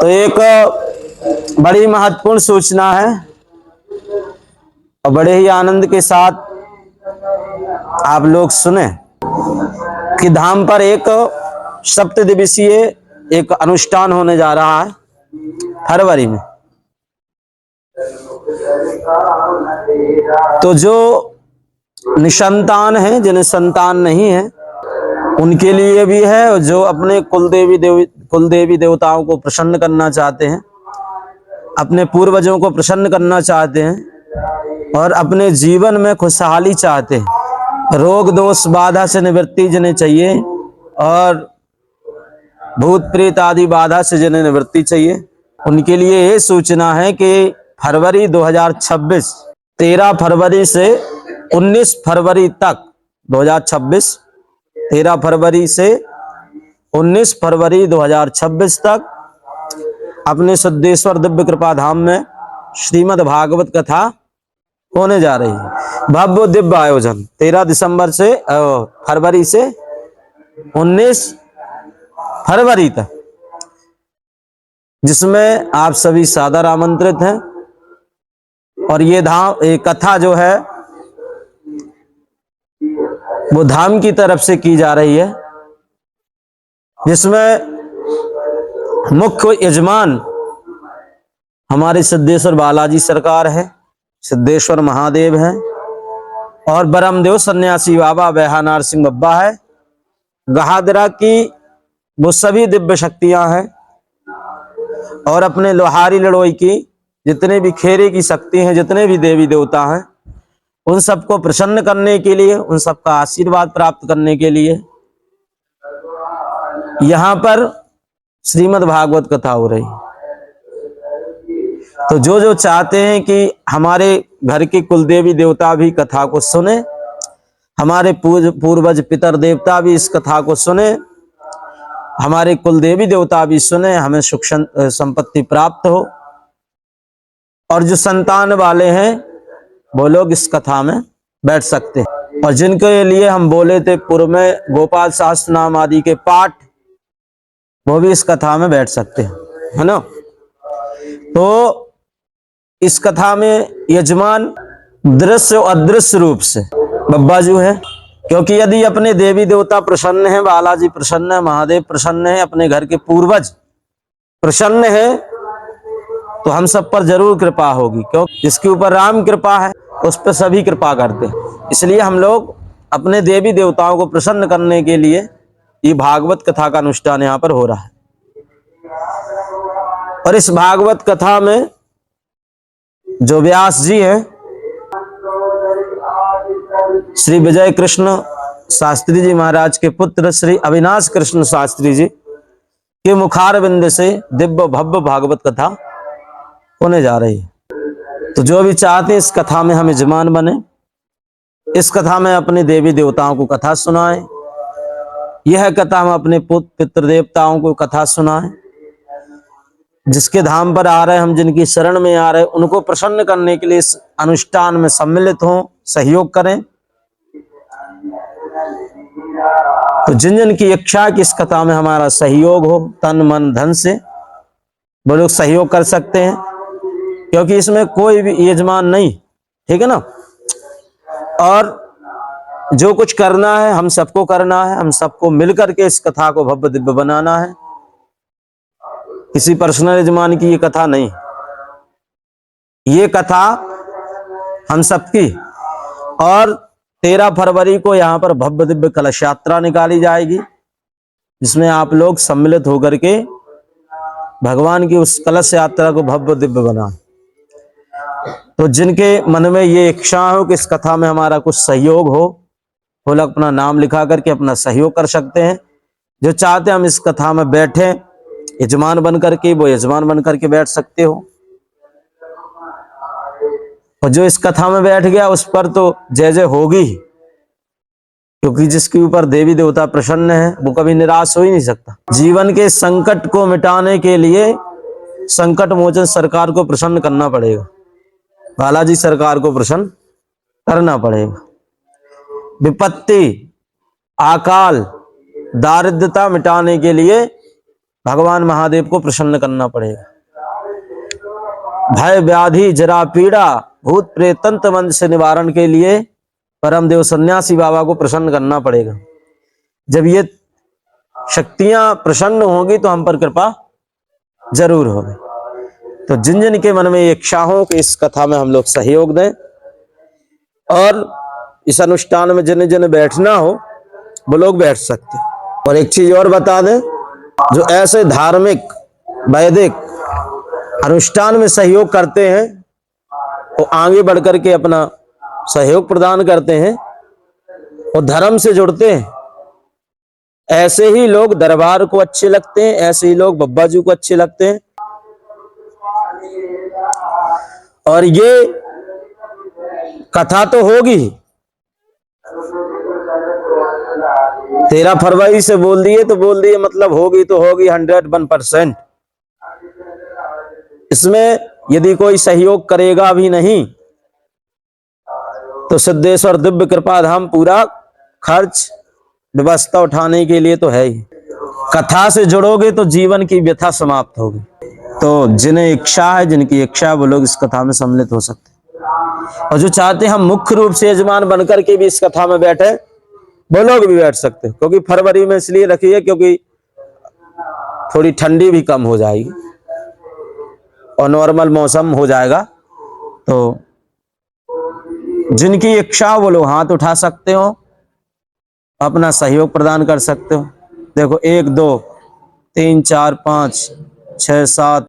तो एक बड़ी महत्वपूर्ण सूचना है और बड़े ही आनंद के साथ आप लोग सुने कि धाम पर एक सप्तदिवसीय एक अनुष्ठान होने जा रहा है फरवरी में। तो जो निसंतान हैं, जिन्हें संतान नहीं है, उनके लिए भी है, और जो अपने कुलदेवी देवताओं को प्रसन्न करना चाहते हैं, अपने पूर्वजों को प्रसन्न करना चाहते हैं और अपने जीवन में खुशहाली चाहते हैं, रोग दोष बाधा से निवृत्ति जिन्हें चाहिए और भूत प्रेत आदि बाधा से जिन्हें निवृत्ति चाहिए, उनके लिए ये सूचना है कि फरवरी 2026 13 फरवरी से 19 फरवरी तक 2026 13 फरवरी से 19 फरवरी 2026 तक अपने सिद्धेश्वर दिव्य कृपा धाम में श्रीमद् भागवत कथा होने जा रही है। भव्य दिव्य आयोजन 13 दिसंबर से फरवरी से 19 फरवरी तक, जिसमें आप सभी सादर आमंत्रित हैं। और ये कथा जो है वो धाम की तरफ से की जा रही है, जिसमें मुख्य यजमान हमारे सिद्धेश्वर बालाजी सरकार है, सिद्धेश्वर महादेव हैं और बरमदेव सन्यासी बाबा बेहानार सिंह बब्बा है। गहादरा की वो सभी दिव्य शक्तियां हैं और अपने लोहारी लड़ोई की जितने भी खेरे की शक्ति हैं, जितने भी देवी देवता हैं, उन सबको प्रसन्न करने के लिए, उन सबका आशीर्वाद प्राप्त करने के लिए यहाँ पर श्रीमद् भागवत कथा हो रही। तो जो जो चाहते हैं कि हमारे घर के कुलदेवी देवता भी कथा को सुने, हमारे पूर्वज पितर देवता भी इस कथा को सुने, हमारे कुलदेवी देवता भी सुने, हमें सुख संपत्ति प्राप्त हो, और जो संतान वाले हैं वो लोग इस कथा में बैठ सकते हैं। और जिनके लिए हम बोले थे पूर्व में गोपाल शास्त्र नाम आदि के पाठ, वो भी इस कथा में बैठ सकते हैं, है ना। तो इस कथा में यजमान दृश्य और अदृश्य रूप से बब्बाजू है, क्योंकि यदि अपने देवी देवता प्रसन्न है, बालाजी प्रसन्न है, महादेव प्रसन्न है, अपने घर के पूर्वज प्रसन्न है, तो हम सब पर जरूर कृपा होगी, क्योंकि जिसके ऊपर राम कृपा है उस पर सभी कृपा करते हैं। इसलिए हम लोग अपने देवी देवताओं को प्रसन्न करने के लिए ये भागवत कथा का अनुष्ठान यहाँ पर हो रहा है। और इस भागवत कथा में जो व्यास जी हैं, श्री विजय कृष्ण शास्त्री जी महाराज के पुत्र श्री अविनाश कृष्ण शास्त्री जी के मुखारविंद से दिव्य भव्य भागवत कथा होने जा रही है। तो जो भी चाहते हैं इस कथा में हम यजमान बने, इस कथा में अपने देवी देवताओं को कथा सुनाएं, यह कथा हम अपने पितृ देवताओं को कथा सुनाएं, जिसके धाम पर आ रहे हम, जिनकी शरण में आ रहे, उनको प्रसन्न करने के लिए इस अनुष्ठान में सम्मिलित हों, सहयोग करें। तो जिन जिन की इच्छा कि इस कथा में हमारा सहयोग हो तन मन धन से, वो लोग सहयोग कर सकते हैं, क्योंकि इसमें कोई भी यजमान नहीं, ठीक है ना। और जो कुछ करना है हम सबको करना है, हम सबको मिलकर के इस कथा को भव्य दिव्य बनाना है। किसी पर्सनल यजमान की ये कथा नहीं, ये कथा हम सबकी। और 13 फरवरी को यहाँ पर भव्य दिव्य कलश यात्रा निकाली जाएगी, जिसमें आप लोग सम्मिलित होकर के भगवान की उस कलश यात्रा को भव्य दिव्य बनाएं। तो जिनके मन में ये इच्छा हो कि इस कथा में हमारा कुछ सहयोग हो, वो लोग अपना नाम लिखा करके अपना सहयोग कर सकते हैं। जो चाहते हैं हम इस कथा में बैठे यजमान बन करके, वो यजमान बन करके बैठ सकते हो। और जो इस कथा में बैठ गया उस पर तो जय जय होगी, क्योंकि जिसके ऊपर देवी देवता प्रसन्न है वो कभी निराश हो ही नहीं सकता। जीवन के संकट को मिटाने के लिए संकट मोचन सरकार को प्रसन्न करना पड़ेगा, बालाजी सरकार को प्रसन्न करना पड़ेगा। विपत्ति, अकाल, दारिद्रता मिटाने के लिए भगवान महादेव को प्रसन्न करना पड़ेगा। भय व्याधि जरा पीड़ा भूत प्रेत तंत्र मंत्र से निवारण के लिए परमदेव सन्यासी बाबा को प्रसन्न करना पड़ेगा। जब ये शक्तियां प्रसन्न होंगी तो हम पर कृपा जरूर होगी। तो जिन जिन के मन में इच्छा हो कि इस कथा में हम लोग सहयोग दें, और इस अनुष्ठान में जिन्हें जिन्हें बैठना हो वो लोग बैठ सकते हैं। और एक चीज और बता दें, जो ऐसे धार्मिक वैदिक अनुष्ठान में सहयोग करते हैं वो आगे बढ़कर के अपना सहयोग प्रदान करते हैं और धर्म से जुड़ते हैं। ऐसे ही लोग दरबार को अच्छे लगते हैं, ऐसे ही लोग बब्बा जी को अच्छे लगते हैं। और ये कथा तो होगी, 13 फरवरी से बोल दिए तो बोल दिए, मतलब होगी तो होगी 101%। इसमें यदि कोई सहयोग करेगा भी नहीं तो सिद्धेश्वर दिव्य कृपा धाम पूरा खर्च व्यवस्था उठाने के लिए तो है ही। कथा से जुड़ोगे तो जीवन की व्यथा समाप्त होगी। तो जिन्हें इच्छा है, जिनकी इच्छा है वो लोग इस कथा में सम्मिलित हो सकते हैं। और जो चाहते हैं हम मुख्य रूप से यजमान बनकर के भी इस कथा में बैठे, वो लोग भी बैठ सकते हैं। क्योंकि फरवरी में इसलिए रखी है क्योंकि थोड़ी ठंडी भी कम हो जाएगी और नॉर्मल मौसम हो जाएगा। तो जिनकी इच्छा वो लोग हाथ उठा सकते हो, अपना सहयोग प्रदान कर सकते हो। देखो 1 2 3 4 5 6 7